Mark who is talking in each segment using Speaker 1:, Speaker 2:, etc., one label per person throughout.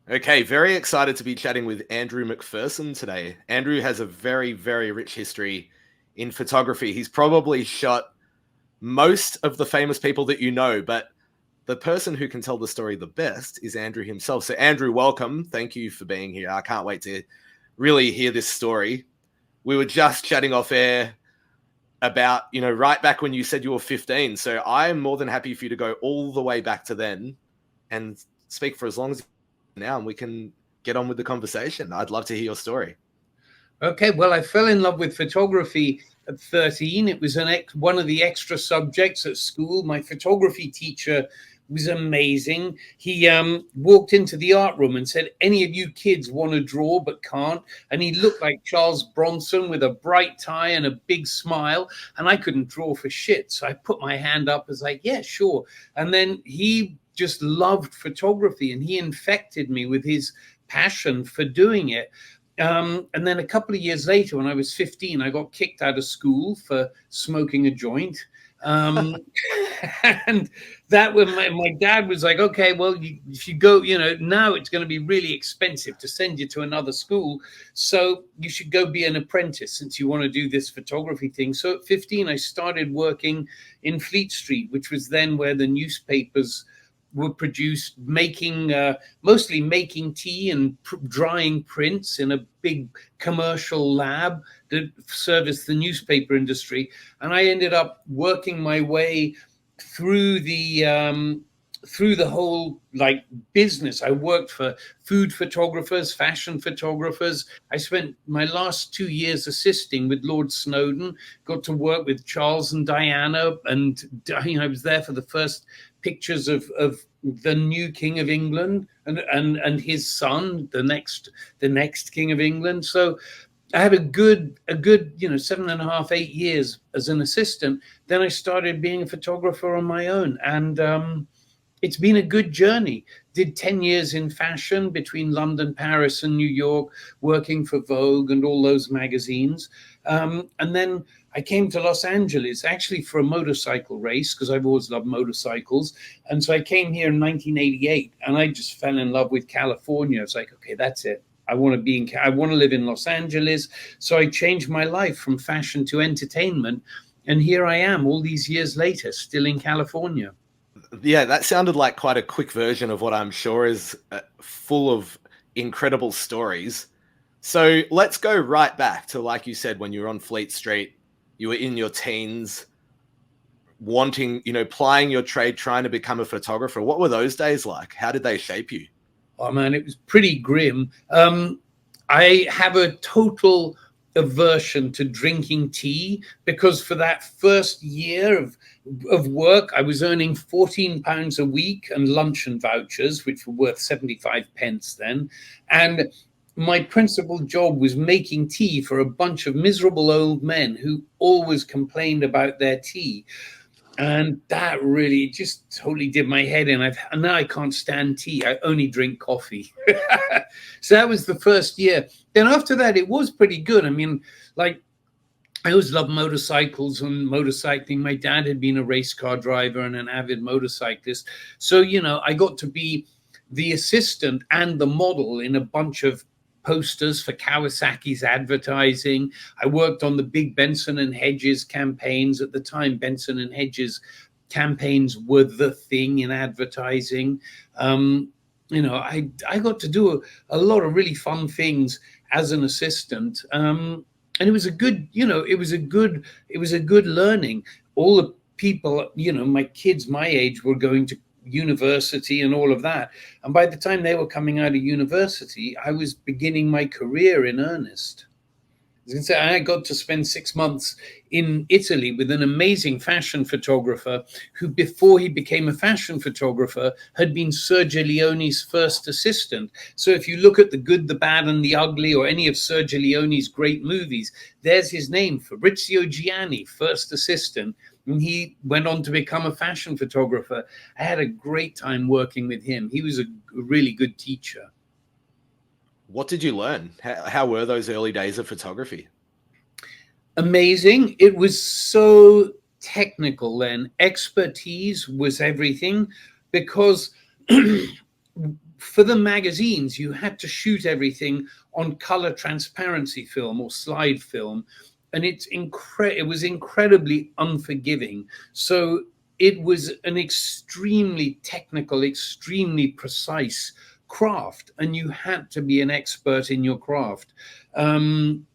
Speaker 1: Okay, very excited to be chatting with Andrew Macpherson today. Andrew has a very, very rich history in photography. He's probably shot most of the famous people that you know, but the person who can tell the story the best is Andrew himself. So, Andrew, welcome. Thank you for being here. I can't wait to really hear this story. We were just chatting off air about, right back when you said you were 15. So, I'm more than happy for you to go all the way back to then and speak for as long as now, and we can get on with the conversation. I'd love to hear your story.
Speaker 2: Okay, well, I fell in love with photography at 13. It was one of the extra subjects at school. My photography teacher was amazing. He walked into the art room and said, "Any of you kids want to draw but can't?" And he looked like Charles Bronson with a bright tie and a big smile. And I couldn't draw for shit. So I put my hand up as like, yeah, sure. And then he just loved photography and he infected me with his passion for doing it. And then a couple of years later, when I was 15, I got kicked out of school for smoking a joint. And that when my dad was like, okay, well, if you go, now it's going to be really expensive to send you to another school. So you should go be an apprentice since you want to do this photography thing. So at 15, I started working in Fleet Street, which was then where the newspapers were produced, mostly making tea and drying prints in a big commercial lab that serviced the newspaper industry. And I ended up working my way through the whole business. I worked for food photographers, fashion photographers. I spent my last 2 years assisting with Lord Snowdon, got to work with Charles and Diana. And I was there for the first pictures of the new King of England and his son, the next King of England. So I had a good 7.5, 8 years as an assistant. Then I started being a photographer on my own, and it's been a good journey. Did 10 years in fashion between London, Paris, and New York, working for Vogue and all those magazines. And then I came to Los Angeles actually for a motorcycle race because I've always loved motorcycles. And so I came here in 1988 and I just fell in love with California. It's like, okay, that's it. I want to live in Los Angeles. So I changed my life from fashion to entertainment. And here I am all these years later, still in California.
Speaker 1: Yeah, that sounded like quite a quick version of what I'm sure is full of incredible stories. So let's go right back to, like you said, when you were on Fleet Street, you were in your teens, wanting, plying your trade, trying to become a photographer. What were those days like? How did they shape you?
Speaker 2: Oh, man, it was pretty grim. I have a total aversion to drinking tea because for that first year of work, I was earning £14 a week and luncheon vouchers, which were worth 75 pence then. And my principal job was making tea for a bunch of miserable old men who always complained about their tea. And that really just totally did my head in. Now I can't stand tea. I only drink coffee. So that was the first year. Then after that, it was pretty good. I mean, I always loved motorcycles and motorcycling. My dad had been a race car driver and an avid motorcyclist. So, I got to be the assistant and the model in a bunch of posters for Kawasaki's advertising. I worked on the big Benson and Hedges campaigns. At the time, Benson and Hedges campaigns were the thing in advertising. I got to do a lot of really fun things as an assistant. And it was a good, it was a good learning. All the people, my kids my age were going to university and all of that. And by the time they were coming out of university, I was beginning my career in earnest. I got to spend 6 months in Italy with an amazing fashion photographer who, before he became a fashion photographer, had been Sergio Leone's first assistant. So if you look at The Good, the Bad, and the Ugly, or any of Sergio Leone's great movies, there's his name, Fabrizio Gianni, first assistant. And he went on to become a fashion photographer. I had a great time working with him. He was a really good teacher.
Speaker 1: What did you learn? How were those early days of photography?
Speaker 2: Amazing. It was so technical then. Expertise was everything because for the magazines, you had to shoot everything on color transparency film or slide film, and it was incredibly unforgiving. So it was an extremely technical, extremely precise craft, and you had to be an expert in your craft. And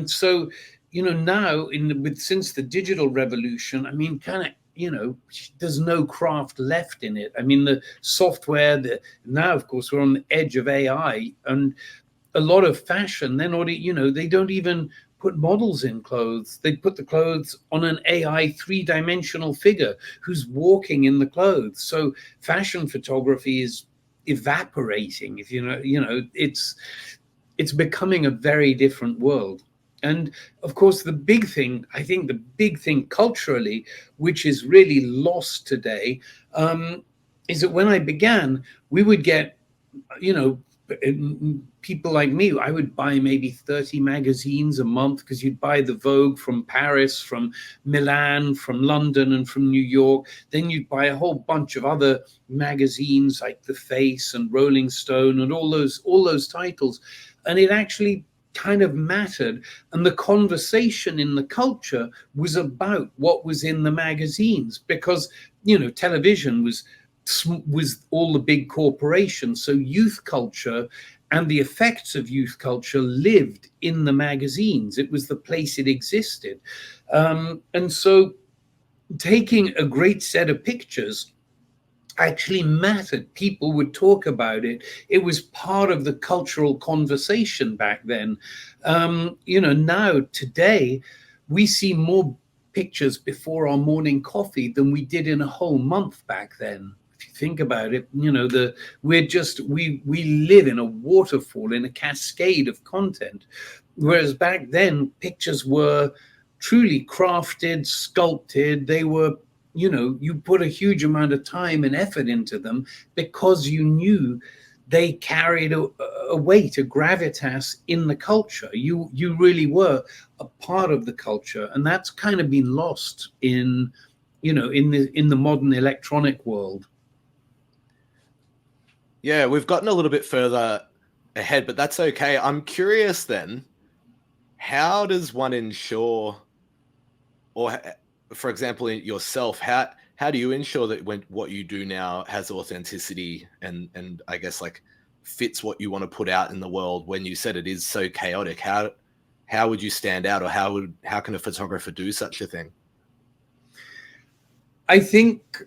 Speaker 2: so, now since the digital revolution, I mean, kind of, there's no craft left in it. I mean, the software, now, of course, we're on the edge of AI, and a lot of fashion, they're not, they don't even put models in clothes. They put the clothes on an AI three-dimensional figure who's walking in the clothes. So fashion photography is evaporating. If it's becoming a very different world. And of course, the big thing culturally, which is really lost today, is that when I began, we would get, people like me, I would buy maybe 30 magazines a month, because you'd buy the Vogue from Paris, from Milan, from London, and from New York. Then you'd buy a whole bunch of other magazines like The Face and Rolling Stone and all those titles. And it actually kind of mattered, and the conversation in the culture was about what was in the magazines, because television was all the big corporations. So youth culture and the effects of youth culture lived in the magazines. It was the place it existed. And so taking a great set of pictures actually mattered. People would talk about it. It was part of the cultural conversation back then. Now, today, we see more pictures before our morning coffee than we did in a whole month back then. If you think about it, we live in a waterfall, in a cascade of content. Whereas back then, pictures were truly crafted, sculpted. They were, you put a huge amount of time and effort into them, because you knew they carried a weight, a gravitas in the culture. You really were a part of the culture, and that's kind of been lost in the modern electronic world.
Speaker 1: Yeah, we've gotten a little bit further ahead, but that's okay. I'm curious then, how does one ensure, or for example, yourself, how do you ensure that what you do now has authenticity and I guess like fits what you want to put out in the world when you said it is so chaotic? How would you stand out, or how can a photographer do such a thing?
Speaker 2: I think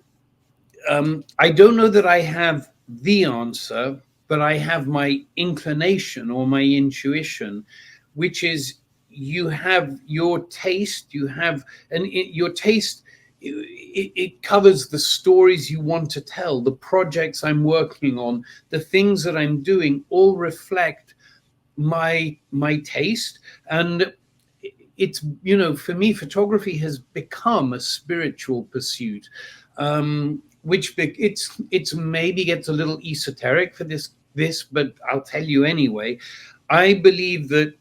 Speaker 2: I don't know that I have the answer, but I have my inclination or my intuition, which is you have your taste, your taste, it covers the stories you want to tell, the projects I'm working on, the things that I'm doing all reflect my taste. And it's, for me, photography has become a spiritual pursuit, which it's maybe gets a little esoteric for this, but I'll tell you anyway. I believe that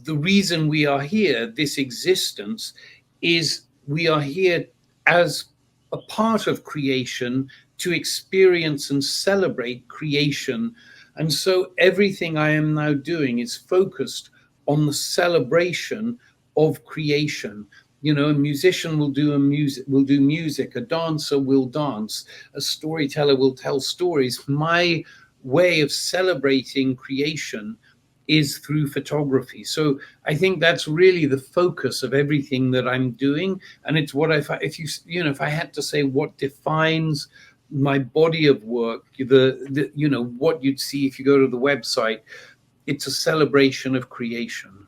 Speaker 2: the reason we are here, this existence, is we are here as a part of creation, to experience and celebrate creation. And so everything I am now doing is focused on the celebration of creation. A musician will do music, a dancer will dance, a storyteller will tell stories. My way of celebrating creation is through photography. So I think that's really the focus of everything that I'm doing. And it's what if I had to say what defines my body of work, what you'd see if you go to the website, it's a celebration of creation.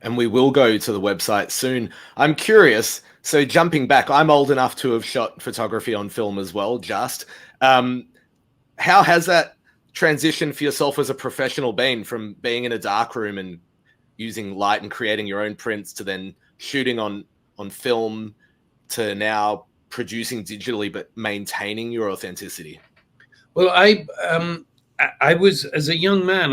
Speaker 1: And we will go to the website soon. I'm curious. So jumping back, I'm old enough to have shot photography on film as well. How has that transition for yourself as a professional been, from being in a dark room and using light and creating your own prints, to then shooting on film, to now producing digitally but maintaining your authenticity?
Speaker 2: Well, I was, as a young man,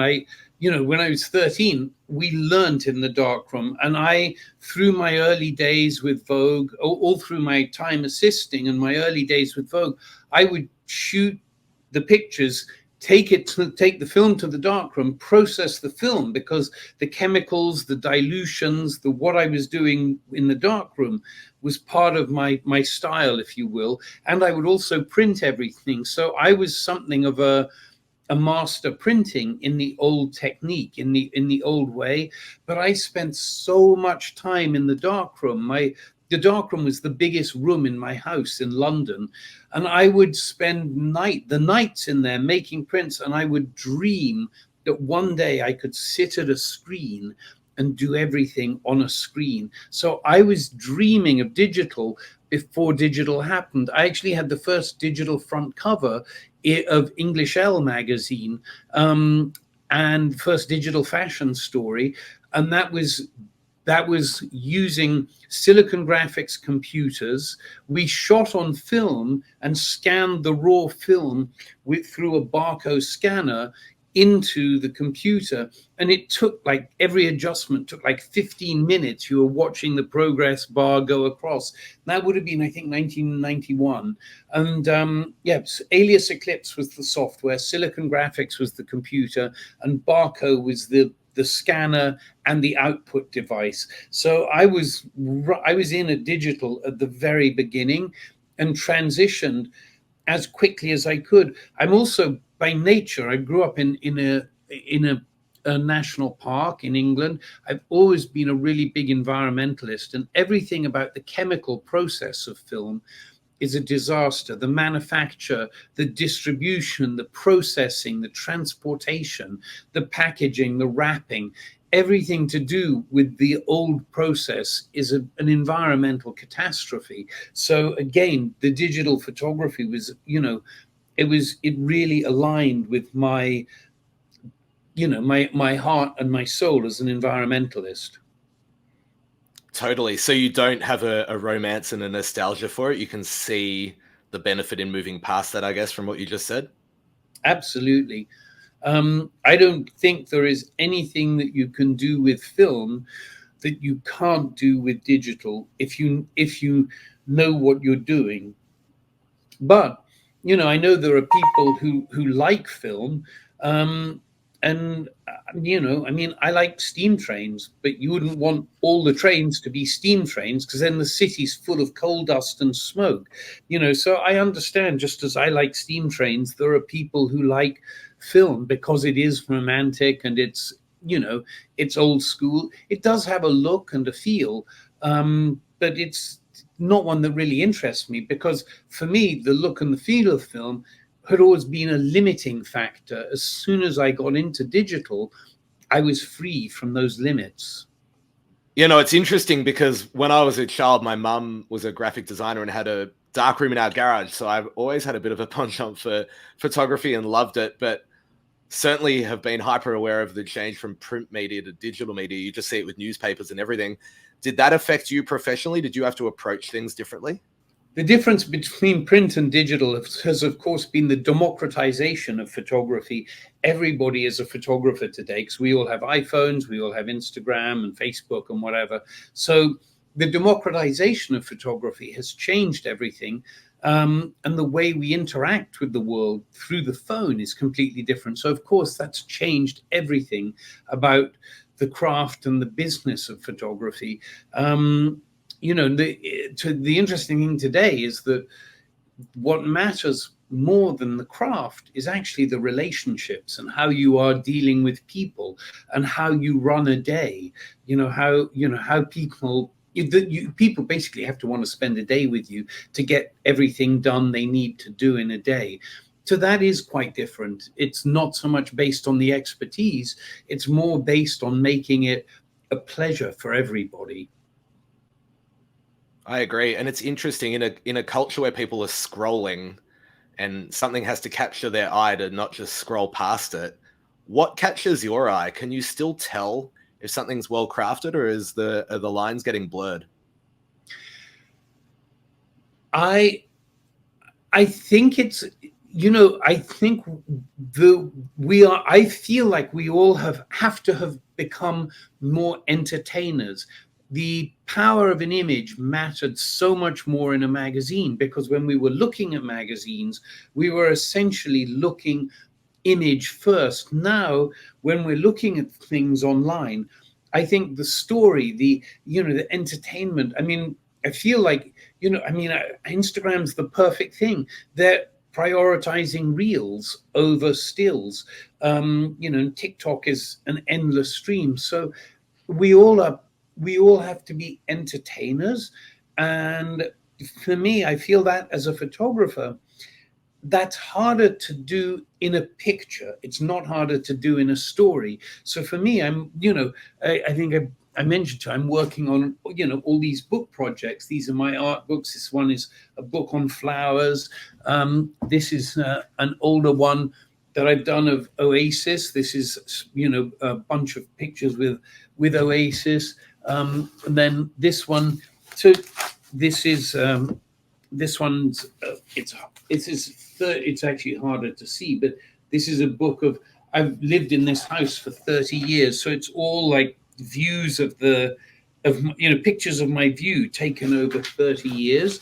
Speaker 2: when I was 13, we learned in the darkroom. And through my early days with Vogue, all through my time assisting and my early days with Vogue, I would shoot the pictures take the film to the darkroom, process the film, because the chemicals, the dilutions, the what I was doing in the darkroom was part of my style, if you will. And I would also print everything. So I was something of a master printing in the old technique, in the old way. But I spent so much time in the darkroom. The darkroom was the biggest room in my house in London, and I would spend the nights in there making prints, and I would dream that one day I could sit at a screen and do everything on a screen. So I was dreaming of digital before digital happened. I actually had the first digital front cover of English Elle magazine, and first digital fashion story, and that was using Silicon Graphics computers. We shot on film and scanned the raw film through a barcode scanner into the computer, and it took, like, every adjustment took like 15 minutes. You were watching the progress bar go across. That would have been, I think, 1991. And Alias Eclipse was the software, Silicon Graphics was the computer, and Barco was the scanner and the output device. So I was in a digital at the very beginning, and transitioned as quickly as I could. I'm also, by nature, I grew up in a national park in England. I've always been a really big environmentalist, and everything about the chemical process of film is a disaster. The manufacture, the distribution, the processing, the transportation, the packaging, the wrapping, everything to do with the old process is an environmental catastrophe. So again, the digital photography was, it really aligned with my heart and my soul as an environmentalist.
Speaker 1: Totally. So you don't have a romance and a nostalgia for it. You can see the benefit in moving past that, I guess, from what you just said.
Speaker 2: Absolutely. I don't think there is anything that you can do with film that you can't do with digital if you know what you're doing. But I know there are people who like film, and I mean, I like steam trains, but you wouldn't want all the trains to be steam trains, because then the city's full of coal dust and smoke. So I understand, just as I like steam trains, there are people who like film because it is romantic, and it's old school. It does have a look and a feel, but it's not one that really interests me, because for me, the look and the feel of film had always been a limiting factor. As soon as I got into digital, I was free from those limits.
Speaker 1: It's interesting because when I was a child, my mum was a graphic designer and had a darkroom in our garage. So I've always had a bit of a penchant for photography and loved it, but certainly have been hyper aware of the change from print media to digital media. You just see it with newspapers and everything. Did that affect you professionally? Did you have to approach things differently?
Speaker 2: The difference between print and digital has, of course, been the democratization of photography. Everybody is a photographer today, because we all have iPhones, we all have Instagram and Facebook and whatever. So the democratization of photography has changed everything. And the way we interact with the world through the phone is completely different. So, of course, that's changed everything about the craft and the business of photography. The interesting thing today is that what matters more than the craft is actually the relationships, and how you are dealing with people, and how you run a day. How people basically have to want to spend a day with you to get everything done they need to do in a day. So that is quite different. It's not so much based on the expertise, it's more based on making it a pleasure for everybody.
Speaker 1: I agree. And it's interesting in a culture where people are scrolling and something has to capture their eye to not just scroll past it. What catches your eye? Can you still tell if something's well crafted, or are the lines getting blurred?
Speaker 2: I think it's, I think I feel like we all have to have become more entertainers. The power of an image mattered so much more in a magazine, because when we were looking at magazines, we were essentially looking image first. Now, when we're looking at things online, I think the story, the entertainment. I mean, I feel like, Instagram's the perfect thing. They're prioritizing reels over stills. TikTok is an endless stream. So we all are, we all have to be entertainers. And for me, I feel that as a photographer, that's harder to do in a picture. It's not harder to do in a story. So for me, I think I mentioned I'm working on, all these book projects. These are my art books. This one is a book on flowers. This is an older one that I've done of Oasis. This is, a bunch of pictures with Oasis. And then this one. So this is this one's it's actually harder to see, but this is a book of, I've lived in this house for 30 years, so it's all like views of pictures of my view taken over 30 years.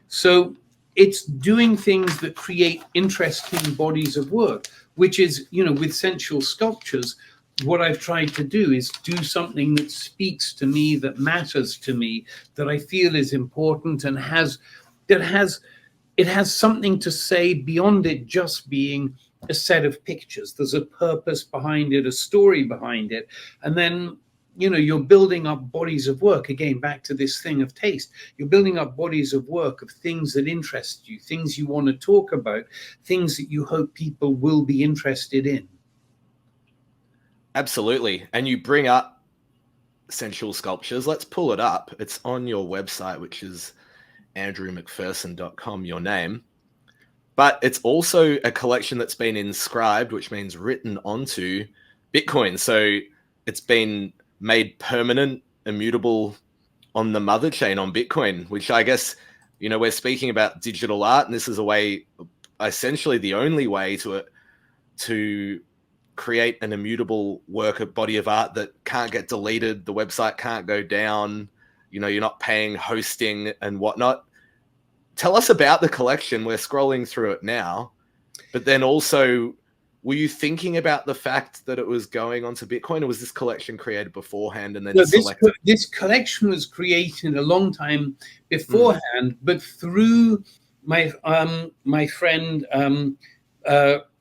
Speaker 2: So it's doing things that create interesting bodies of work, which is, with sensual sculptures, what I've tried to do is do something that speaks to me, that matters to me, that I feel is important, and has something to say beyond it just being a set of pictures. There's a purpose behind it, a story behind it. And then, you're building up bodies of work. Again, back to this thing of taste. You're building up bodies of work of things that interest you, things you want to talk about, things that you hope people will be interested in.
Speaker 1: Absolutely. And you bring up sensual sculptures. Let's pull it up. It's on your website, which is andrewmacpherson.com, your name. But it's also a collection that's been inscribed, which means written onto Bitcoin. So it's been made permanent, immutable on the mother chain on Bitcoin, which I guess, we're speaking about digital art, and this is a way, essentially the only way to create an immutable work, a body of art that can't get deleted. The website can't go down. You're not paying hosting and whatnot. Tell us about the collection. We're scrolling through it now, but then also, were you thinking about the fact that it was going onto Bitcoin, or was this collection created beforehand and then selected?
Speaker 2: This collection was created a long time beforehand, but through my friend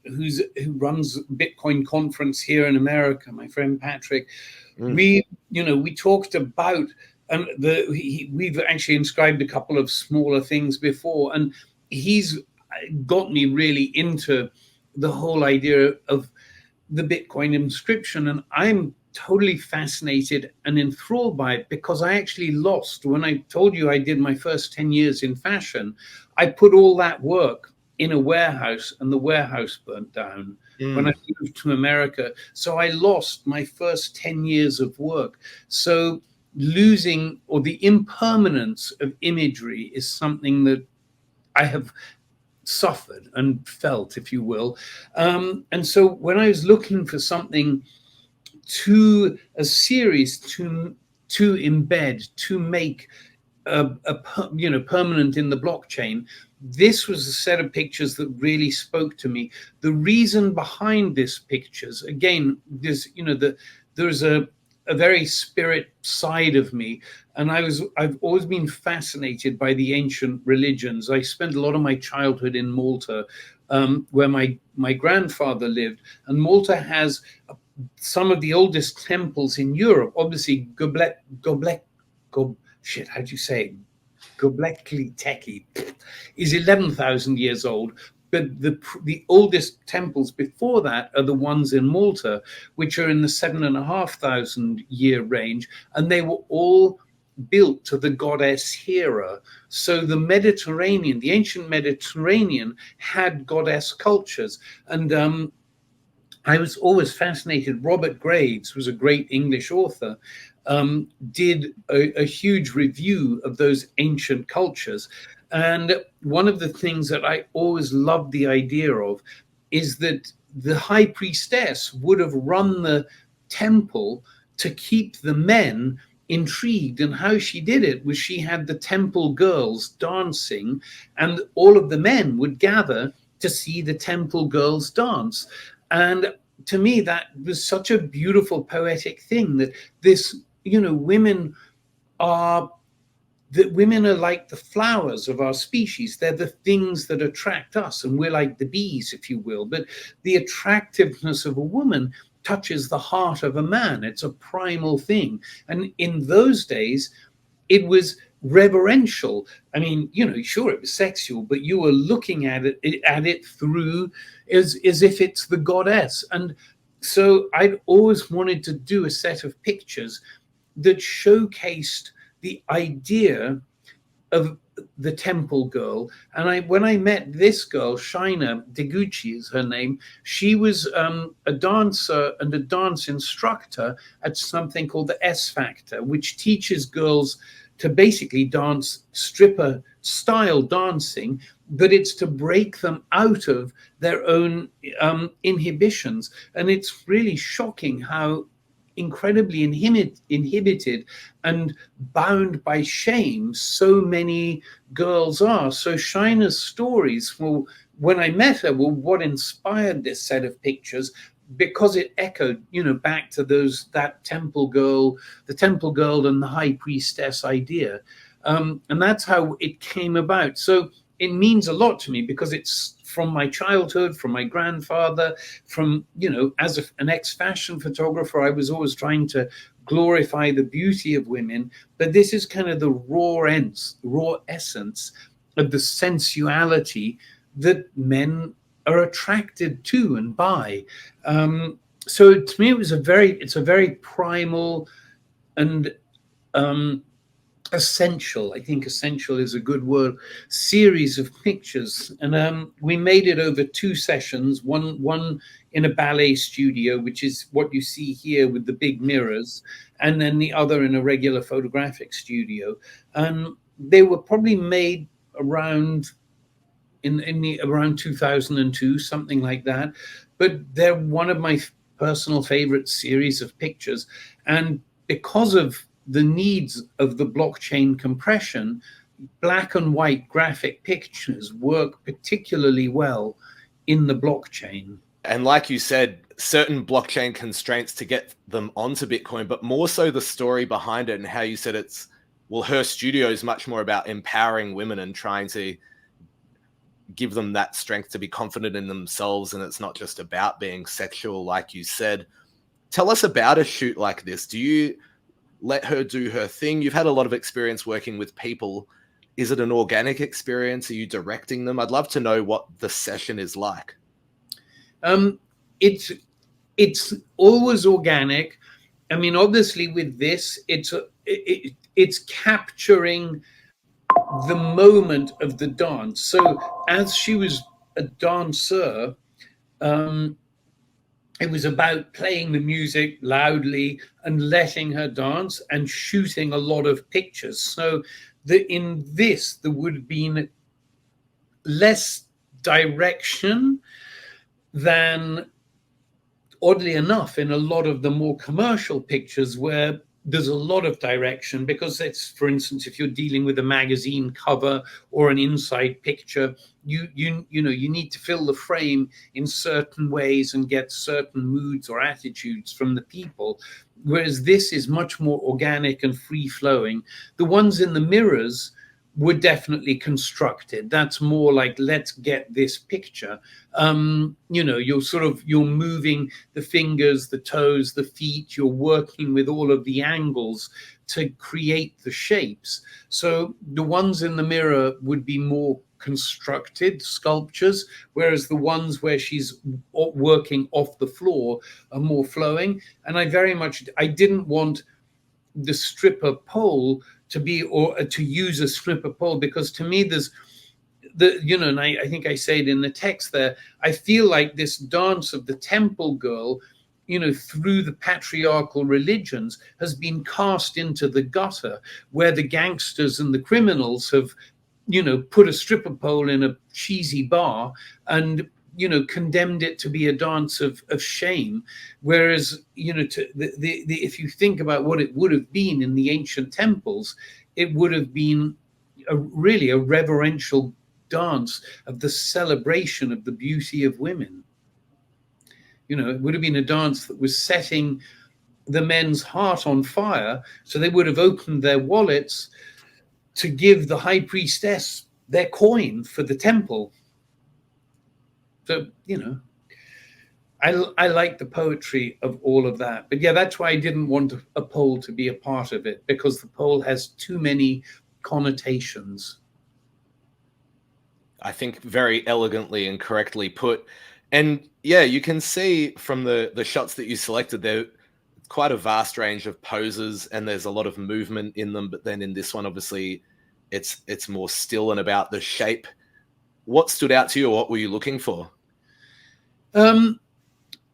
Speaker 2: who runs Bitcoin conference here in America, my friend Patrick. We talked about we've actually inscribed a couple of smaller things before, and he's got me really into the whole idea of the Bitcoin inscription, and I'm totally fascinated and enthralled by it, because I actually lost, when I told you I did my first 10 years in fashion, I put all that work in a warehouse, and the warehouse burnt down when I moved to America. So I lost my first 10 years of work. So losing, or the impermanence of imagery, is something that I have suffered and felt, if you will. And so when I was looking for something to a series to embed, to make permanent in the blockchain, this was a set of pictures that really spoke to me. The reason behind these pictures, again, there's a very spirit side of me, and I've always been fascinated by the ancient religions. I spent a lot of my childhood in Malta, where my grandfather lived, and Malta has some of the oldest temples in Europe. Obviously, Göbekli Tepe is 11,000 years old, but the oldest temples before that are the ones in Malta, which are in the 7,500 year range, and they were all built to the goddess Hera. So the Mediterranean, the ancient Mediterranean, had goddess cultures, and I was always fascinated. Robert Graves was a great English author, did a huge review of those ancient cultures. And one of the things that I always loved the idea of is that the high priestess would have run the temple to keep the men intrigued. And how she did it was she had the temple girls dancing, and all of the men would gather to see the temple girls dance. And to me, that was such a beautiful poetic thing, that this, are women are like the flowers of our species. They're the things that attract us, and we're like the bees, if you will. But the attractiveness of a woman touches the heart of a man. It's a primal thing. And in those days, it was reverential. I mean, sure, it was sexual, but you were looking at it through as if it's the goddess. And so I'd always wanted to do a set of pictures that showcased the idea of the temple girl. And when I met this girl, Shaina Deguchi is her name, she was a dancer and a dance instructor at something called the S Factor, which teaches girls to basically dance stripper style dancing, but it's to break them out of their own inhibitions. And it's really shocking how incredibly inhibited and bound by shame so many girls are. So Shina's stories, well, when I met her, well, what inspired this set of pictures, because it echoed, back to that temple girl, the temple girl and the high priestess idea. And that's how it came about. So it means a lot to me because it's from my childhood, from my grandfather, from, as an ex-fashion photographer, I was always trying to glorify the beauty of women. But this is kind of the raw essence of the sensuality that men are attracted to and by. So to me, it's a very primal and essential, I think essential is a good word, series of pictures. And we made it over 2 sessions, one in a ballet studio, which is what you see here with the big mirrors, and then the other in a regular photographic studio. And they were probably made around 2002, something like that. But they're one of my personal favorite series of pictures. And because of the needs of the blockchain compression, black and white graphic pictures work particularly well in the blockchain.
Speaker 1: And like you said, certain blockchain constraints to get them onto Bitcoin, but more so the story behind it and how you said her studio is much more about empowering women and trying to give them that strength to be confident in themselves. And it's not just about being sexual, like you said. Tell us about a shoot like this. Do you let her do her thing? You've had a lot of experience working with people. Is it an organic experience? Are you directing them? I'd love to know what the session is like.
Speaker 2: It's always organic. I mean, obviously with this, it's capturing the moment of the dance. So as she was a dancer, it was about playing the music loudly and letting her dance and shooting a lot of pictures. So in this, there would have been less direction than, oddly enough, in a lot of the more commercial pictures where there's a lot of direction, because it's, for instance, if you're dealing with a magazine cover or an inside picture, you need to fill the frame in certain ways and get certain moods or attitudes from the people. Whereas this is much more organic and free flowing. The ones in the mirrors were definitely constructed. That's more like, let's get this picture. You're moving the fingers, the toes, the feet, you're working with all of the angles to create the shapes. So the ones in the mirror would be more constructed sculptures, whereas the ones where she's working off the floor are more flowing. And I didn't want the stripper pole to be, or to use a stripper pole, because to me there's and I think I say it in the text there, I feel like this dance of the temple girl, through the patriarchal religions, has been cast into the gutter, where the gangsters and the criminals have put a stripper pole in a cheesy bar and condemned it to be a dance of shame. Whereas, if you think about what it would have been in the ancient temples, it would have been really a reverential dance of the celebration of the beauty of women. It would have been a dance that was setting the men's heart on fire. So they would have opened their wallets to give the high priestess their coin for the temple. So, I like the poetry of all of that. But yeah, that's why I didn't want a pole to be a part of it, because the pole has too many connotations.
Speaker 1: I think very elegantly and correctly put. And yeah, you can see from the shots that you selected there quite a vast range of poses, and there's a lot of movement in them. But then in this one, obviously, it's more still and about the shape. What stood out to you, or what were you looking for?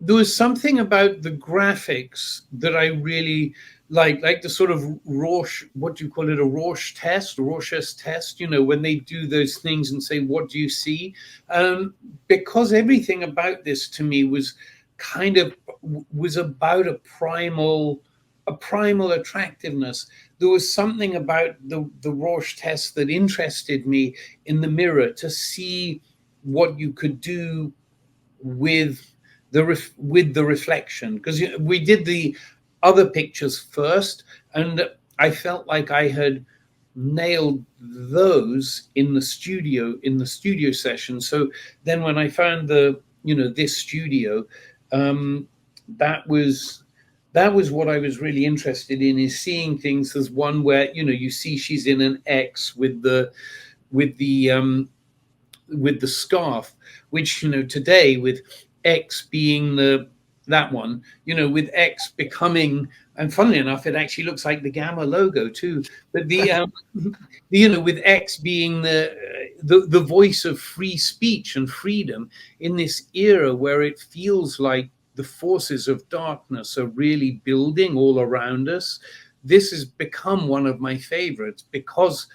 Speaker 2: There was something about the graphics that I really like the sort of Rorsch, what do you call it, a Rorschach's test, when they do those things and say, what do you see? Because everything about this to me was about a primal attractiveness. There was something about the Rorsch test that interested me in the mirror, to see what you could do with the reflection, because we did the other pictures first, and I felt like I had nailed those in the studio session. So then when I found this studio, that was what I was really interested in, is seeing things. There's one where you see she's in an X with the scarf, which today, with X being that one, with X becoming, and funnily enough, it actually looks like the Gamma logo too. But with X being the voice of free speech and freedom in this era where it feels like the forces of darkness are really building all around us. This has become one of my favorites because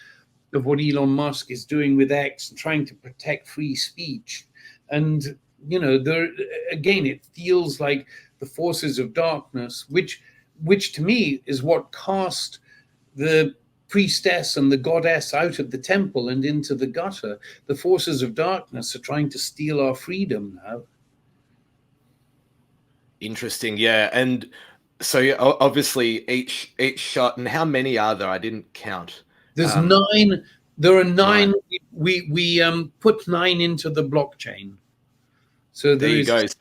Speaker 2: of what Elon Musk is doing with X and trying to protect free speech. And there again, it feels like the forces of darkness, which to me is what cast the priestess and the goddess out of the temple and into the gutter. The forces of darkness are trying to steal our freedom now.
Speaker 1: Interesting, yeah. And so obviously each shot, and how many are there? I didn't count.
Speaker 2: There's 9. There are 9. We put 9 into the blockchain. So
Speaker 1: there you go. So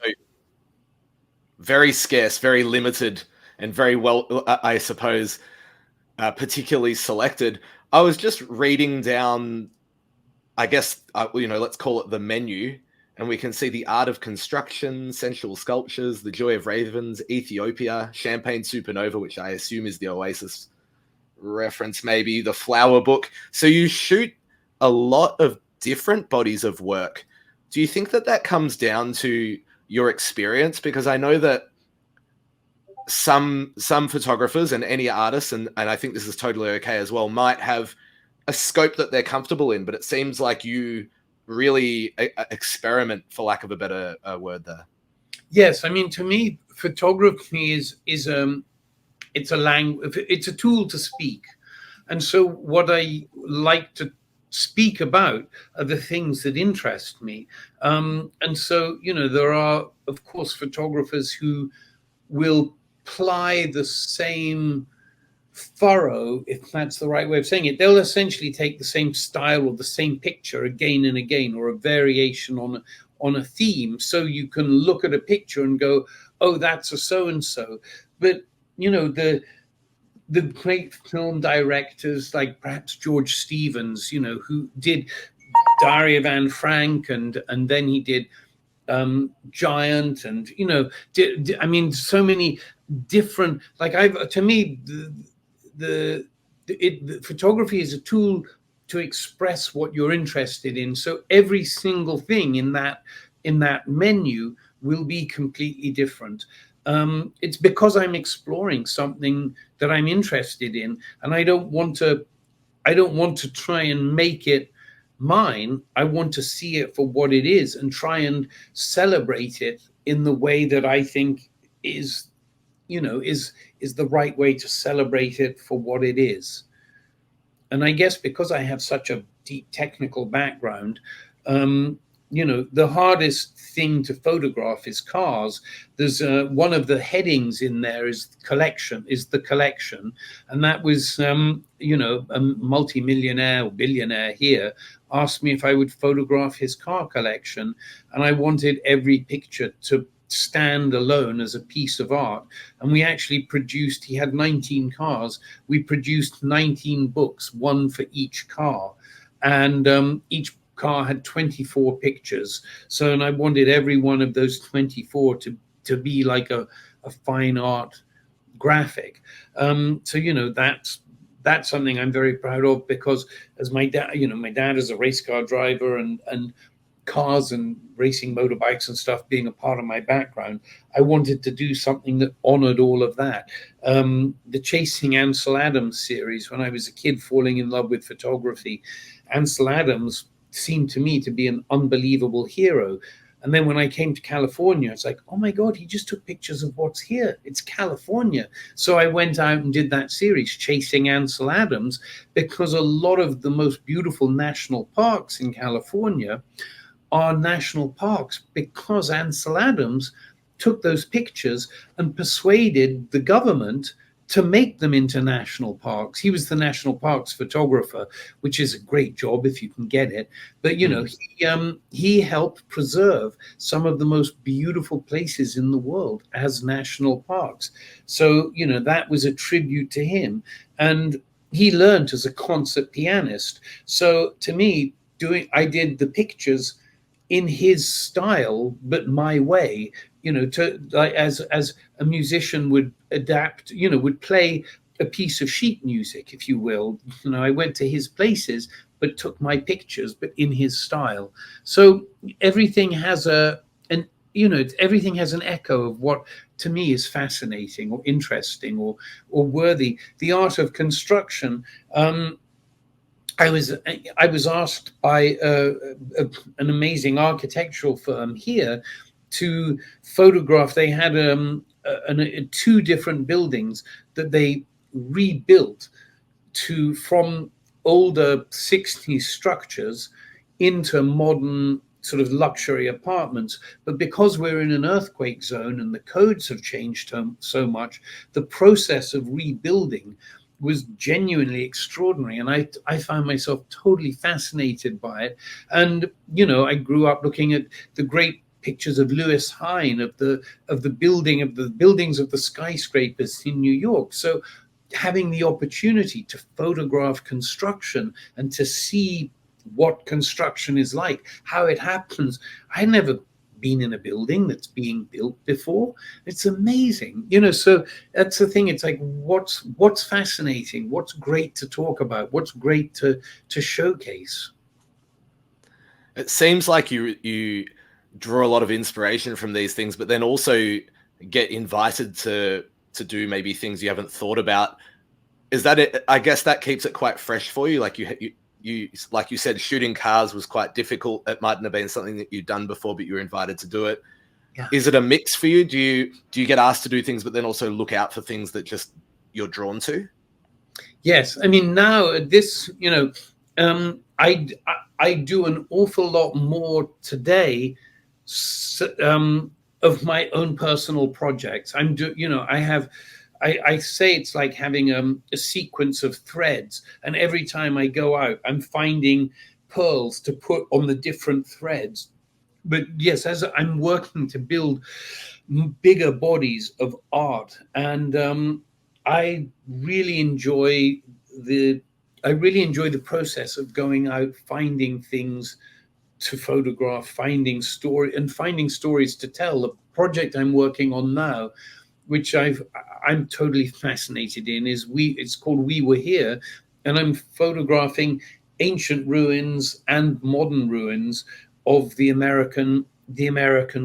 Speaker 1: very scarce, very limited, and very well, I suppose, particularly selected. I was just reading down, I guess, let's call it the menu, and we can see the art of construction, sensual sculptures, the joy of ravens, Ethiopia, champagne supernova, which I assume is the Oasis reference, maybe the flower book. So you shoot a lot of different bodies of work. Do you think that comes down to your experience? Because I know that some photographers and any artists, and I think this is totally okay as well, might have a scope that they're comfortable in, but it seems like you really experiment, for lack of a better word there.
Speaker 2: Yes, I mean, to me, photography is it's a language, it's a tool to speak. And so what I like to speak about are the things that interest me. And so, there are, of course, photographers who will ply the same furrow, if that's the right way of saying it. They'll essentially take the same style or the same picture again and again, or a variation on a theme. So you can look at a picture and go, oh, that's a so-and-so. But, the great film directors like perhaps George Stevens, who did Diary of Anne Frank, and then he did Giant, and I mean, so many different. Like to me, the photography is a tool to express what you're interested in. So every single thing in that menu will be completely different. It's because I'm exploring something that I'm interested in, and I don't want to try and make it mine. I want to see it for what it is and try and celebrate it in the way that I think is the right way to celebrate it for what it is. And I guess because I have such a deep technical background, the hardest thing to photograph is cars. There's one of the headings in there is the collection, and that was a multimillionaire or billionaire here asked me if I would photograph his car collection, and I wanted every picture to stand alone as a piece of art. And we actually produced, he had 19 cars, we produced 19 books, one for each car, and each car had 24 pictures. So, and I wanted every one of those 24 to be like a fine art graphic. That's something I'm very proud of, because as my dad is a race car driver, and cars and racing motorbikes and stuff being a part of my background, I wanted to do something that honored all of that. The Chasing Ansel Adams series, when I was a kid falling in love with photography, Ansel Adams seemed to me to be an unbelievable hero. And then when I came to California, it's like, oh my God, he just took pictures of what's here. It's California. So I went out and did that series, Chasing Ansel Adams, because a lot of the most beautiful national parks in California are national parks because Ansel Adams took those pictures and persuaded the government to make them into national parks. He was the national parks photographer, which is a great job if you can get it. But he helped preserve some of the most beautiful places in the world as national parks. So that was a tribute to him, and he learned as a concert pianist. So to me, I did the pictures in his style, but my way, to like as a musician would adapt, would play a piece of sheet music, if you will. I went to his places, but took my pictures, but in his style. So everything has everything has an echo of what to me is fascinating or interesting or worthy. The art of construction. I was asked by an amazing architectural firm here to photograph. They had two different buildings that they rebuilt from older 60s structures into modern sort of luxury apartments. But because we're in an earthquake zone and the codes have changed so much, the process of rebuilding was genuinely extraordinary, and I found myself totally fascinated by it. And I grew up looking at the great pictures of Lewis Hine of the buildings of the skyscrapers in New York. So having the opportunity to photograph construction and to see what construction is like, how it happens. I never been in a building that's being built before. It's amazing, so that's the thing. It's like, what's fascinating, what's great to talk about, what's great to showcase.
Speaker 1: It seems like you draw a lot of inspiration from these things, but then also get invited to do maybe things you haven't thought about. Is that it? I guess that keeps it quite fresh for you. Like you like you said, shooting cars was quite difficult. It mightn't have been something that you'd done before, but you were invited to do it. Yeah. Is it a mix for you? Do you get asked to do things, but then also look out for things that just you're drawn to?
Speaker 2: Yes, I mean, now this, I do an awful lot more today of my own personal projects. I say it's like having a sequence of threads, and every time I go out, I'm finding pearls to put on the different threads. But yes, as I'm working to build bigger bodies of art, and I really enjoy the process of going out, finding things to photograph, finding stories to tell. The project I'm working on now, which I'm totally fascinated in, it's called We Were Here, and I'm photographing ancient ruins and modern ruins of the American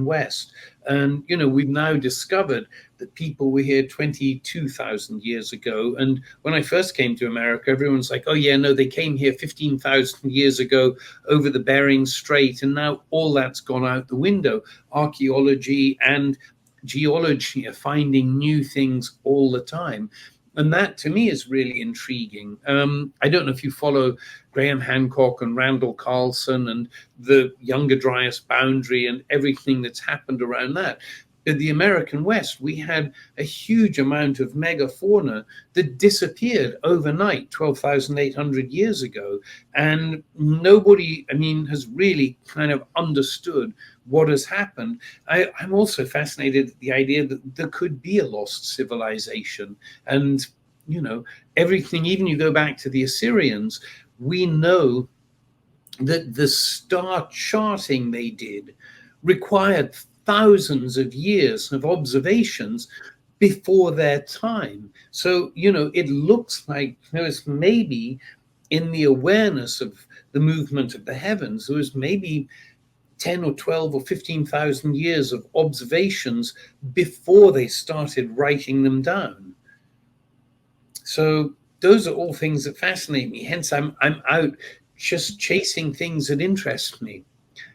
Speaker 2: West. And we've now discovered that people were here 22,000 years ago. And when I first came to America, everyone's like, oh yeah, no, they came here 15,000 years ago over the Bering Strait, and now all that's gone out the window. Archaeology and geology are finding new things all the time. And that to me is really intriguing. I don't know if you follow Graham Hancock and Randall Carlson and the Younger Dryas boundary and everything that's happened around that. In the American West, we had a huge amount of megafauna that disappeared overnight 12,800 years ago. And nobody, I mean, has really kind of understood what has happened. I'm also fascinated at the idea that there could be a lost civilization. And, you know, everything, even you go back to the Assyrians, we know that the star charting they did required thousands of years of observations before their time. So, you know, it looks like there was maybe in the awareness of the movement of the heavens, there was maybe 10 or 12 or 15,000 years of observations before they started writing them down. So those are all things that fascinate me. Hence, I'm out just chasing things that interest me.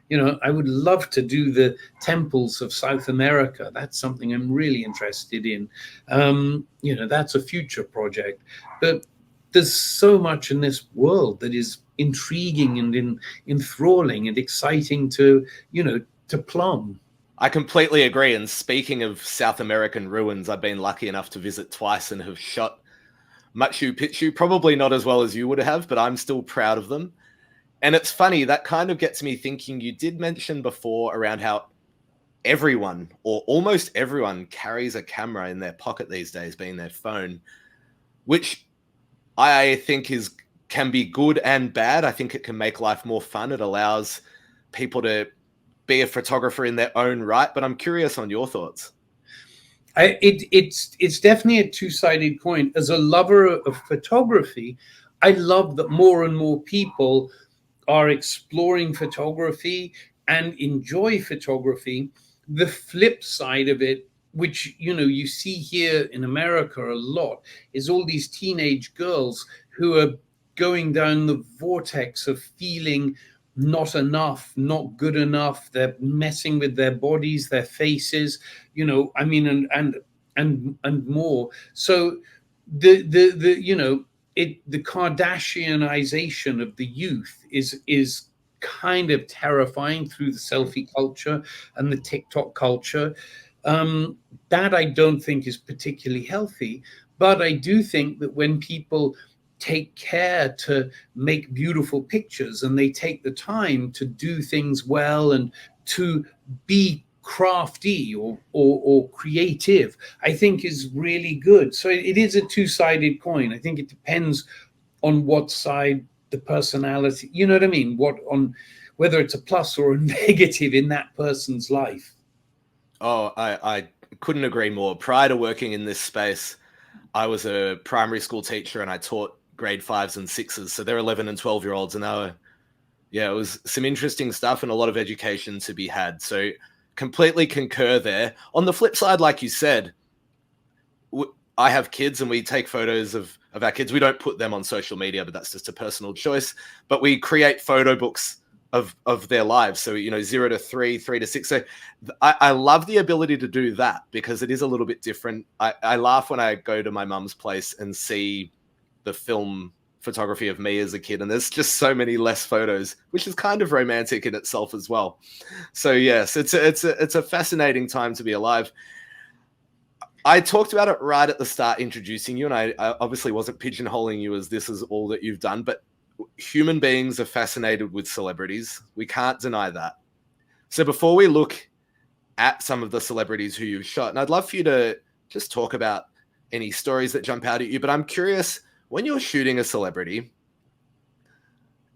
Speaker 2: You know, I would love to do the temples of South America. That's something I'm really interested in. You know, that's a future project. But there's so much in this world that is intriguing and enthralling and exciting to, you know, to plumb.
Speaker 1: I completely agree. And speaking of South American ruins, I've been lucky enough to visit twice and have shot Machu Picchu, probably not as well as you would have, but I'm still proud of them. And it's funny, that kind of gets me thinking, you did mention before around how everyone or almost everyone carries a camera in their pocket these days, being their phone, which I think can be good and bad. I think it can make life more fun. It allows people to be a photographer in their own right, but I'm curious on your thoughts.
Speaker 2: It's definitely a two-sided coin. As a lover of photography, I love that more and more people are exploring photography and enjoy photography. The flip side of it, which, you know, you see here in America a lot, is all these teenage girls who are going down the vortex of feeling not enough, not good enough. They're messing with their bodies, their faces, you know, I mean, and more. So the you know, the Kardashianization of the youth is kind of terrifying through the selfie culture and the TikTok culture. That I don't think is particularly healthy, but I do think that when people take care to make beautiful pictures and they take the time to do things well and to be crafty or creative, I think is really good. So it is a two-sided coin. I think it depends on what side the personality, you know what I mean, what on whether it's a plus or a negative in that person's life.
Speaker 1: Oh, I couldn't agree more. Prior to working in this space, I was a primary school teacher and I taught grade 5s and 6s. So they're 11 and 12-year-olds, and it was some interesting stuff and a lot of education to be had. So completely concur there. On the flip side, like you said, I have kids and we take photos of our kids. We don't put them on social media, but that's just a personal choice. But we create photo books of their lives. So, you know, 0 to 3, 3 to 6. So I love the ability to do that because it is a little bit different. I laugh when I go to my mum's place and see the film photography of me as a kid, and there's just so many less photos, which is kind of romantic in itself as well. So yes, it's a fascinating time to be alive. I talked about it right at the start, introducing you, and I obviously wasn't pigeonholing you as this is all that you've done, but human beings are fascinated with celebrities. We can't deny that. So before we look at some of the celebrities who you've shot, and I'd love for you to just talk about any stories that jump out at you, but I'm curious, when you're shooting a celebrity,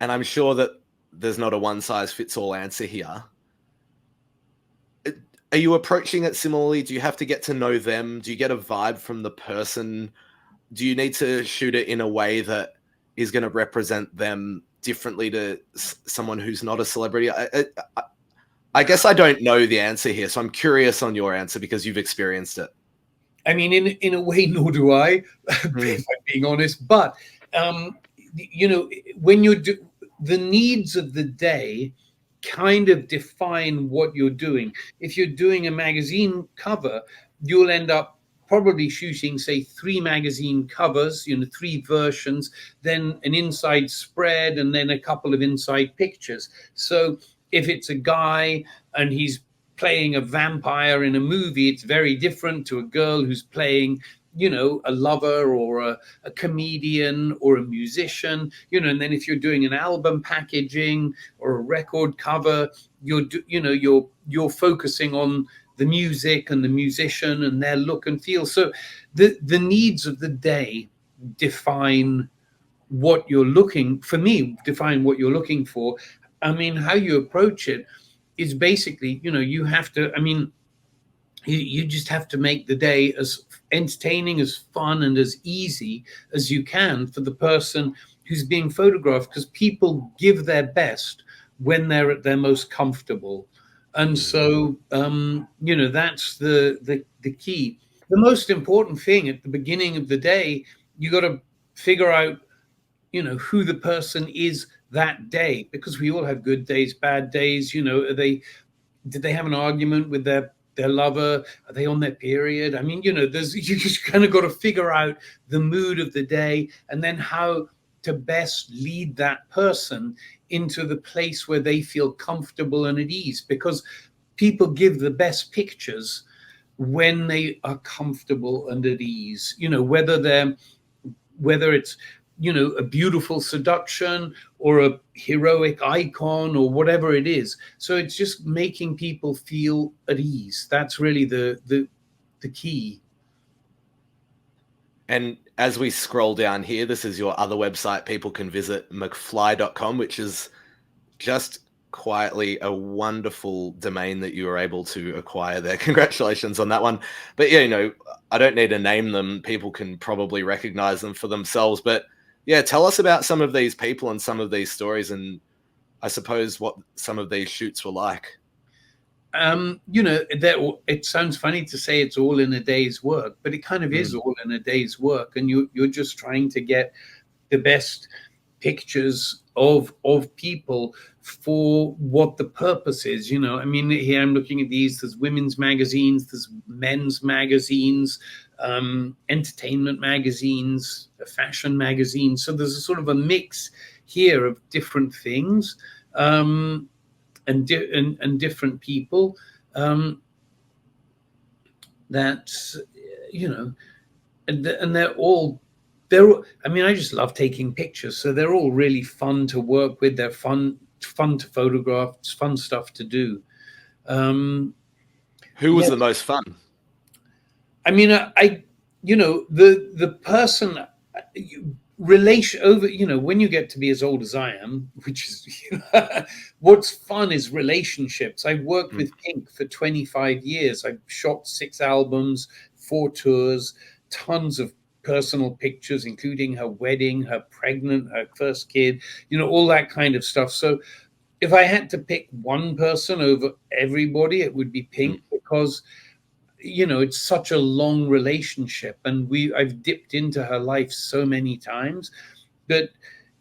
Speaker 1: and I'm sure that there's not a one-size-fits-all answer here, are you approaching it similarly? Do you have to get to know them? Do you get a vibe from the person? Do you need to shoot it in a way that is going to represent them differently to someone who's not a celebrity? I guess I don't know the answer here, so I'm curious on your answer because you've experienced it.
Speaker 2: I mean, in a way, nor do I, if I'm being honest. But, you know, when the needs of the day kind of define what you're doing. If you're doing a magazine cover, you'll end up probably shooting, say, 3 magazine covers, 3 versions, then an inside spread, and then a couple of inside pictures. So if it's a guy and he's playing a vampire in a movie, it's very different to a girl who's playing, a lover or a comedian or a musician, and then if you're doing an album packaging or a record cover, you're focusing on the music and the musician and their look and feel. So the needs of the day define what you're looking for. Me, define what you're looking for. I mean, how you approach it is basically, you have to, I mean, you just have to make the day as entertaining, as fun, and as easy as you can for the person who's being photographed, because people give their best when they're at their most comfortable. And so, that's the key. The most important thing at the beginning of the day, you got to figure out, who the person is that day, because we all have good days, bad days. Did they have an argument with their lover? Are they on their period? I mean, you just kind of got to figure out the mood of the day, and then how to best lead that person into the place where they feel comfortable and at ease, because people give the best pictures when they are comfortable and at ease, whether it's a beautiful seduction or a heroic icon or whatever it is. So it's just making people feel at ease. That's really the key.
Speaker 1: And as we scroll down here, this is your other website people can visit, mcfly.com, which is just quietly a wonderful domain that you were able to acquire there. Congratulations on that one. But yeah, I don't need to name them. People can probably recognize them for themselves. But yeah, tell us about some of these people and some of these stories, and I suppose what some of these shoots were like.
Speaker 2: It sounds funny to say it's all in a day's work, but it kind of is all in a day's work, and you're just trying to get the best pictures of people for what the purpose is. I mean, here I'm looking at these. There's women's magazines, there's men's magazines, entertainment magazines, fashion magazines. So there's a sort of a mix here of different things, and different people, that and I mean, I just love taking pictures, so they're all really fun to work with. They're fun to photograph. It's fun stuff to do.
Speaker 1: Who was the most fun?
Speaker 2: I mean, the person relation over, when you get to be as old as I am, which is what's fun is relationships. I've worked with Pink for 25 years. I've shot 6 albums, 4 tours, tons of personal pictures, including her wedding, her pregnant, her first kid, all that kind of stuff. So if I had to pick one person over everybody, it would be Pink, because it's such a long relationship, and I've dipped into her life so many times. But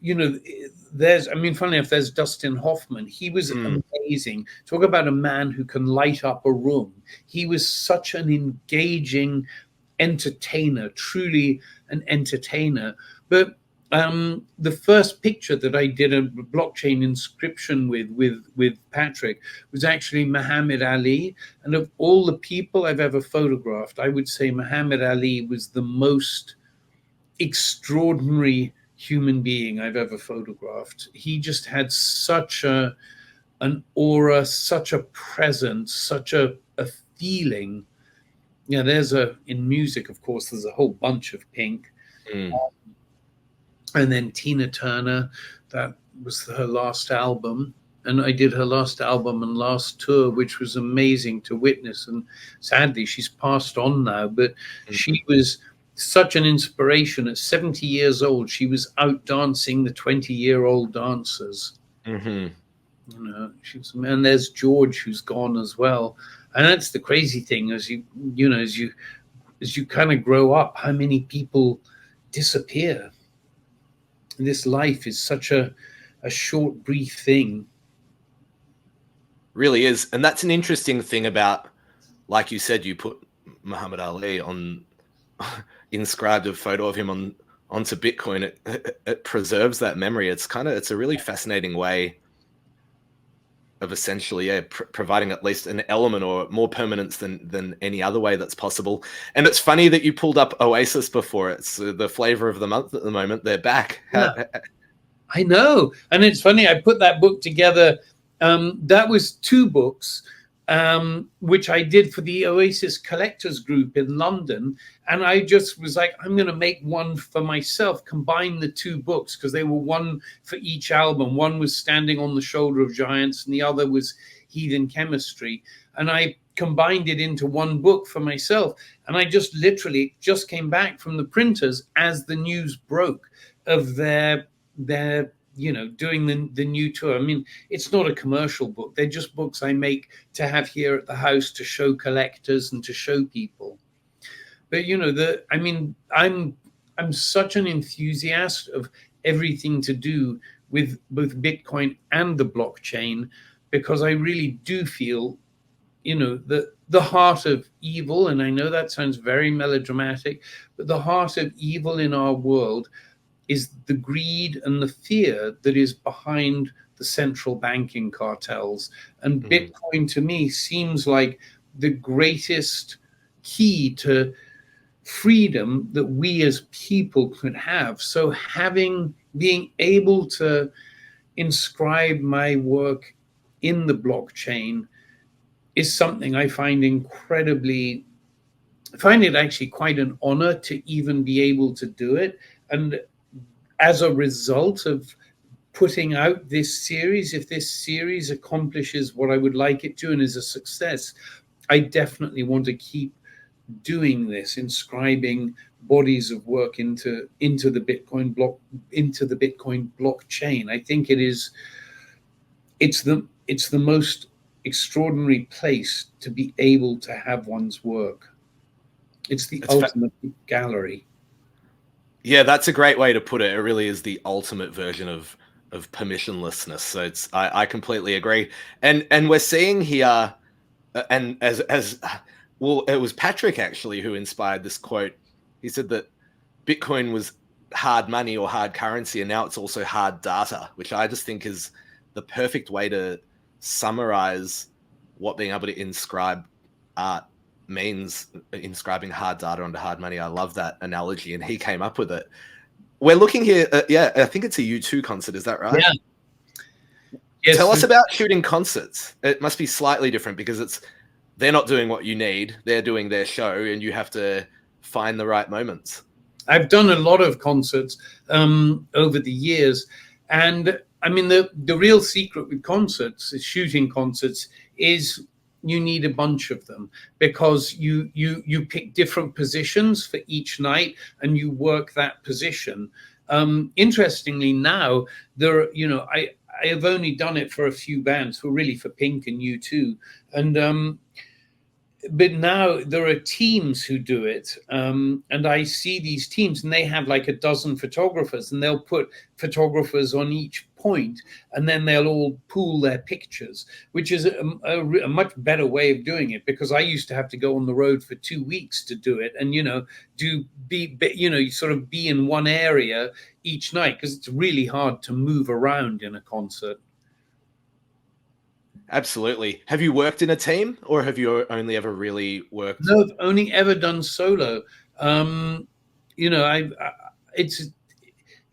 Speaker 2: funnily enough, there's Dustin Hoffman. He was amazing. Talk about a man who can light up a room. He was such an engaging entertainer, truly an entertainer. But the first picture that I did a blockchain inscription with Patrick was actually Muhammad Ali. And of all the people I've ever photographed, I would say Muhammad Ali was the most extraordinary human being I've ever photographed. He just had such an aura, such a presence, such a feeling. Yeah, in music, of course, there's a whole bunch of Pink. And then Tina Turner, that was her last album. And I did her last album and last tour, which was amazing to witness. And sadly, she's passed on now, but she was such an inspiration. At 70 years old, she was out dancing the 20-year-old dancers. And there's George, who's gone as well. And that's the crazy thing, as you kind of grow up, how many people disappear. This life is such a short, brief thing.
Speaker 1: Really is. And that's an interesting thing about, like you said, you put Muhammad Ali on inscribed a photo of him onto Bitcoin, it preserves that memory. It's a really fascinating way of essentially providing at least an element or more permanence than any other way that's possible. And it's funny that you pulled up Oasis before. It's the flavor of the month at the moment. They're back.
Speaker 2: Yeah. I know. And it's funny, I put that book together. That was 2 books, which I did for the Oasis Collectors Group in London. And I just was like, I'm going to make one for myself, combine the 2 books, because they were one for each album. One was Standing on the Shoulder of Giants, and the other was Heathen Chemistry. And I combined it into one book for myself. And I just literally just came back from the printers as the news broke of their doing the new tour. I mean, it's not a commercial book. They're just books I make to have here at the house to show collectors and to show people. But I'm such an enthusiast of everything to do with both Bitcoin and the blockchain, because I really do feel, the heart of evil, and I know that sounds very melodramatic, but the heart of evil in our world is the greed and the fear that is behind the central banking cartels. And Bitcoin to me seems like the greatest key to freedom that we as people could have. So being able to inscribe my work in the blockchain is something I find it actually quite an honor to even be able to do it. And as a result of putting out this series, if this series accomplishes what I would like it to and is a success, I definitely want to keep doing this, inscribing bodies of work into the Bitcoin blockchain. I think it's the most extraordinary place to be able to have one's work. It's the ultimate gallery.
Speaker 1: Yeah, that's a great way to put it. It really is the ultimate version of permissionlessness. So I completely agree. And we're seeing here, and as well, it was Patrick actually who inspired this quote. He said that Bitcoin was hard money or hard currency, and now it's also hard data, which I just think is the perfect way to summarize what being able to inscribe art means, inscribing hard data onto hard money. I love that analogy, and he came up with it. We're looking here I think it's a U2 concert, is that right?
Speaker 2: Yeah. Yes.
Speaker 1: Tell us about shooting concerts. It must be slightly different because they're not doing what you need, they're doing their show, and you have to find the right moments.
Speaker 2: I've done a lot of concerts over the years, and I mean the real secret with concerts, shooting concerts, is you need a bunch of them, because you pick different positions for each night and you work that position. Interestingly, now I have only done it for a few bands, for Pink and U2, and but now there are teams who do it, and I see these teams, and they have like a dozen photographers, and they'll put photographers on each point, and then they'll all pool their pictures, which is a much better way of doing it, because I used to have to go on the road for 2 weeks to do it, and sort of be in one area each night, because it's really hard to move around in a concert.
Speaker 1: Absolutely. Have you worked in a team, or have you only ever really worked?
Speaker 2: No, I've only ever done solo.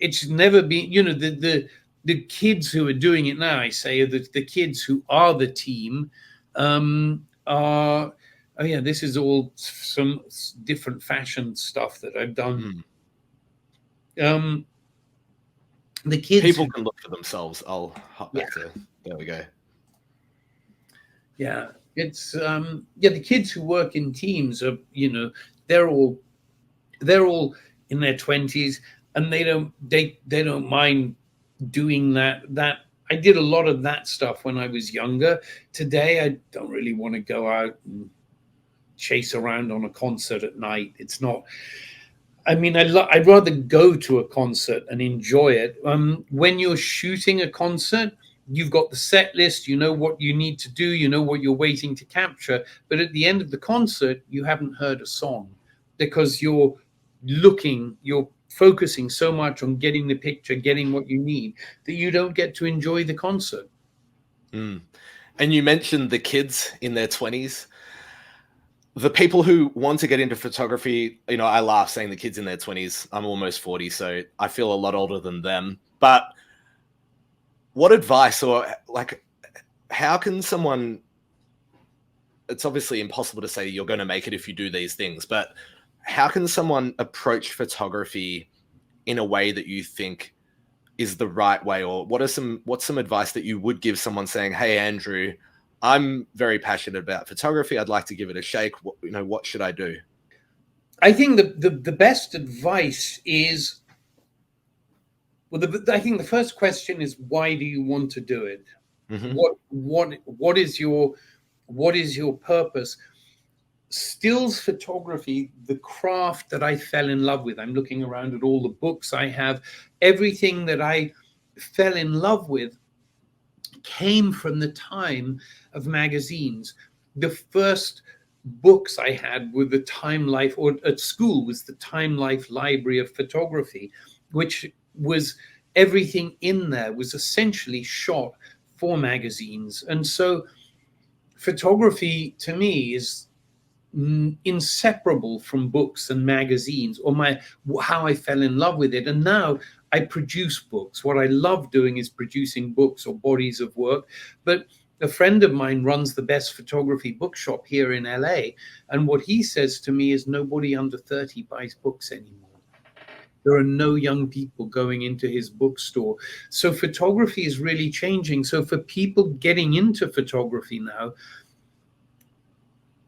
Speaker 2: It's never been, the kids who are doing it now, I say, the kids who are the team this is all some different fashion stuff that I've done. The kids,
Speaker 1: people can look for themselves. I'll hop back to there. We go.
Speaker 2: Yeah, it's the kids who work in teams are, they're all in their 20s, and they don't mind doing that. I did a lot of that stuff when I was younger. Today, I don't really want to go out and chase around on a concert at night. It's not. I mean, I'd rather go to a concert and enjoy it. When you're shooting a concert, you've got the set list, you know what you need to do, you know what you're waiting to capture. But at the end of the concert, you haven't heard a song. because you're focusing so much on getting the picture, getting what you need, that you don't get to enjoy the concert.
Speaker 1: Mm. And you mentioned the kids in their 20s. The people who want to get into photography, you know, I laugh saying the kids in their 20s. I'm almost 40, so I feel a lot older than them. But what advice, or like, how can someone, it's obviously impossible to say you're going to make it if you do these things, but how can someone approach photography in a way that you think is the right way? Or what's some advice that you would give someone saying, hey, Andrew, I'm very passionate about photography. I'd like to give it a shake. What should I do?
Speaker 2: I think the best advice is, well, I think the first question is, why do you want to do it?
Speaker 1: Mm-hmm.
Speaker 2: What is your purpose? Stills photography, the craft that I fell in love with. I'm looking around at all the books I have. Everything that I fell in love with came from the time of magazines. The first books I had were the Time Life, or at school was the Time Life Library of Photography, which was, everything in there was essentially shot for magazines. And so photography to me is inseparable from books and magazines, or how I fell in love with it. And now I produce books. What I love doing is producing books or bodies of work. But a friend of mine runs the best photography bookshop here in LA, and what he says to me is, nobody under 30 buys books anymore. There are no young people going into his bookstore. So photography is really changing. So for people getting into photography now,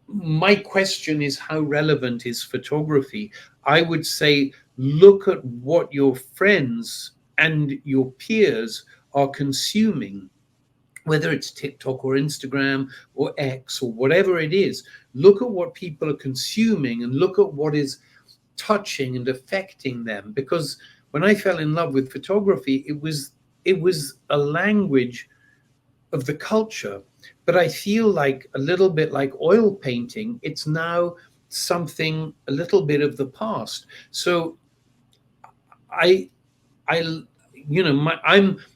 Speaker 2: my question is, how relevant is photography? I would say, look at what your friends and your peers are consuming, whether it's TikTok or Instagram or X or whatever it is. Look at what people are consuming and look at what is touching and affecting them. Because when I fell in love with photography, it was a language of the culture. But I feel like, a little bit like oil painting, it's now something a little bit of the past. So I'm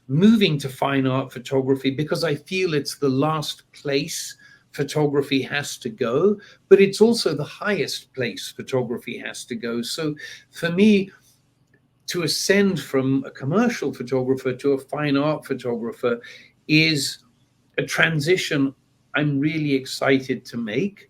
Speaker 2: moving to fine art photography because I feel it's the last place photography has to go, but it's also the highest place photography has to go. So for me, to ascend from a commercial photographer to a fine art photographer is a transition I'm really excited to make.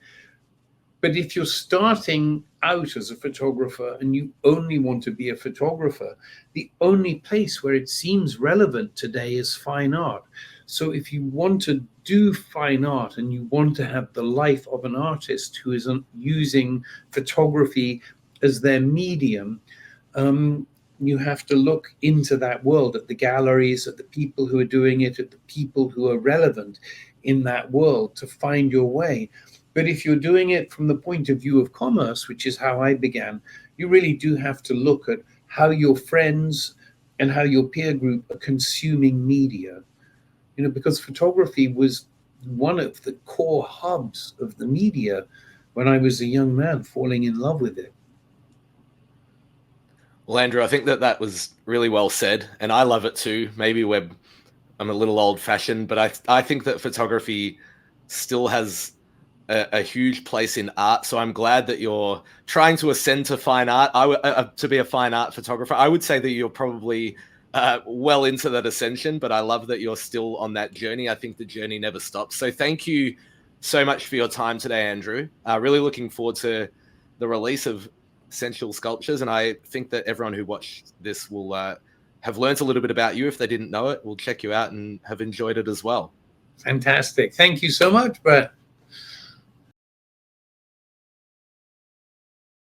Speaker 2: But if you're starting out as a photographer and you only want to be a photographer, the only place where it seems relevant today is fine art. So if you want to do fine art and you want to have the life of an artist who is using photography as their medium, you have to look into that world, at the galleries, at the people who are doing it, at the people who are relevant in that world to find your way. But if you're doing it from the point of view of commerce, which is how I began, you really do have to look at how your friends and how your peer group are consuming media. Because photography was one of the core hubs of the media when I was a young man falling in love with it.
Speaker 1: Well, Andrew, I think that was really well said, and I love it too. Maybe I'm a little old-fashioned, but I think that photography still has a huge place in art. So I'm glad that you're trying to ascend to fine art. To be a fine art photographer. I would say that you're probably well into that ascension, but I love that you're still on that journey. I think the journey never stops. So thank you so much for your time today, Andrew. Really looking forward to the release of Essential Sculptures, and I think that everyone who watched this will have learned a little bit about you. If they didn't know it, will check you out and have enjoyed it as well.
Speaker 2: Fantastic. Thank you so much, Brett.